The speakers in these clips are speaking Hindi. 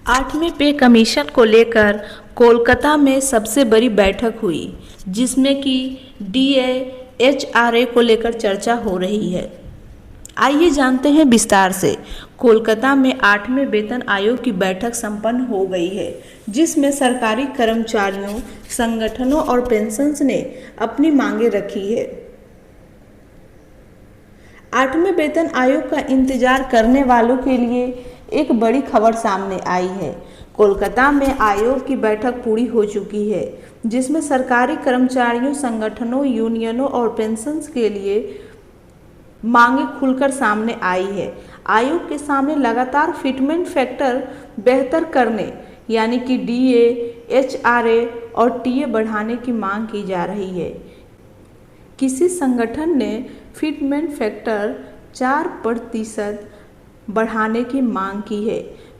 8वें पे कमीशन को लेकर कोलकाता में सबसे बड़ी बैठक हुई, जिसमें कि डीए एचआरए को लेकर चर्चा हो रही है। आइए जानते हैं विस्तार से। कोलकाता में 8वें वेतन आयोग की बैठक संपन्न हो गई है, जिसमें सरकारी कर्मचारियों, संगठनों और पेंशनर्स ने अपनी मांगें रखी है। 8वें वेतन आयोग का इंतजार करने वालों के लिए एक बड़ी खबर सामने आई है। कोलकाता में आयोग की बैठक पूरी हो चुकी है, जिसमें सरकारी कर्मचारियों, संगठनों, यूनियनों और पेंशनर्स के लिए मांगे खुलकर सामने आई है। आयोग के सामने लगातार फिटमेंट फैक्टर बेहतर करने यानी कि डीए, एचआरए और टीए बढ़ाने की मांग की जा रही है। किसी संगठन ने फिटमेंट फैक्टर 4% बढ़ाने की मांग की है,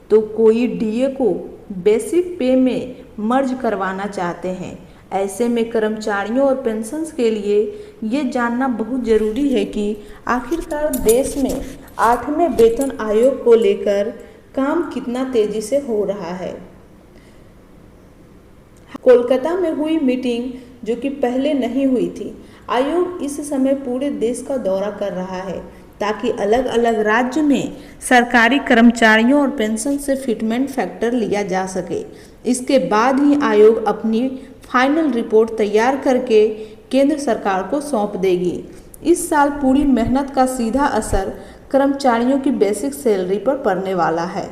तो कोई डीए को बेसिक पे में मर्ज करवाना चाहते हैं। ऐसे में कर्मचारियों और पेंशनर्स के लिए ये जानना बहुत ज़रूरी है कि आखिरकार देश में 8वें वेतन आयोग को लेकर काम कितना तेज़ी से हो रहा है। कोलकाता में हुई मीटिंग, जो कि पहले नहीं हुई थी। आयोग इस समय पूरे देश का दौरा कर रहा है, ताकि अलग अलग राज्य में सरकारी कर्मचारियों और पेंशन से फिटमेंट फैक्टर लिया जा सके। इसके बाद ही आयोग अपनी फाइनल रिपोर्ट तैयार करके केंद्र सरकार को सौंप देगी। इस साल पूरी मेहनत का सीधा असर कर्मचारियों की बेसिक सैलरी पर पड़ने वाला है।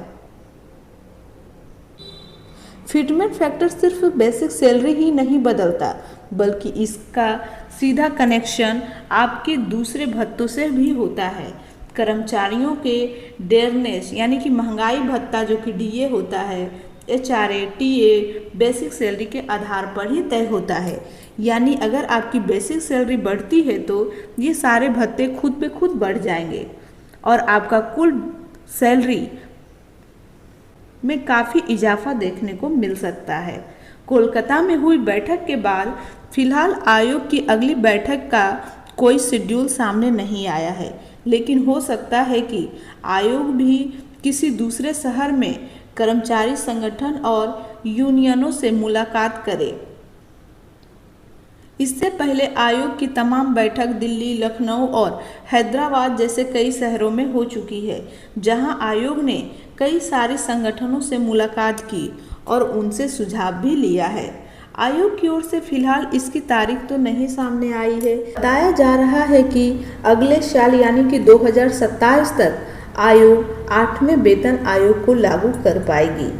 फिटमेंट फैक्टर सिर्फ बेसिक सैलरी ही नहीं बदलता, बल्कि इसका सीधा कनेक्शन आपके दूसरे भत्तों से भी होता है। कर्मचारियों के डेयरनेस यानी कि महंगाई भत्ता, जो कि डीए होता है, एचआरए, टीए बेसिक सैलरी के आधार पर ही तय होता है। यानी अगर आपकी बेसिक सैलरी बढ़ती है तो ये सारे भत्ते खुद पे खुद बढ़ जाएंगे और आपका कुल सैलरी में काफ़ी इजाफा देखने को मिल सकता है। कोलकाता में हुई बैठक के बाद फिलहाल आयोग की अगली बैठक का कोई शेड्यूल सामने नहीं आया है, लेकिन हो सकता है कि आयोग भी किसी दूसरे शहर में कर्मचारी संगठन और यूनियनों से मुलाकात करे। इससे पहले आयोग की तमाम बैठक दिल्ली, लखनऊ और हैदराबाद जैसे कई शहरों में हो चुकी है, जहां आयोग ने कई सारे संगठनों से मुलाकात की और उनसे सुझाव भी लिया है। आयोग की ओर से फिलहाल इसकी तारीख तो नहीं सामने आई है। बताया जा रहा है कि अगले साल यानी कि 2027 तक आयोग 8वें वेतन आयोग को लागू कर पाएगी।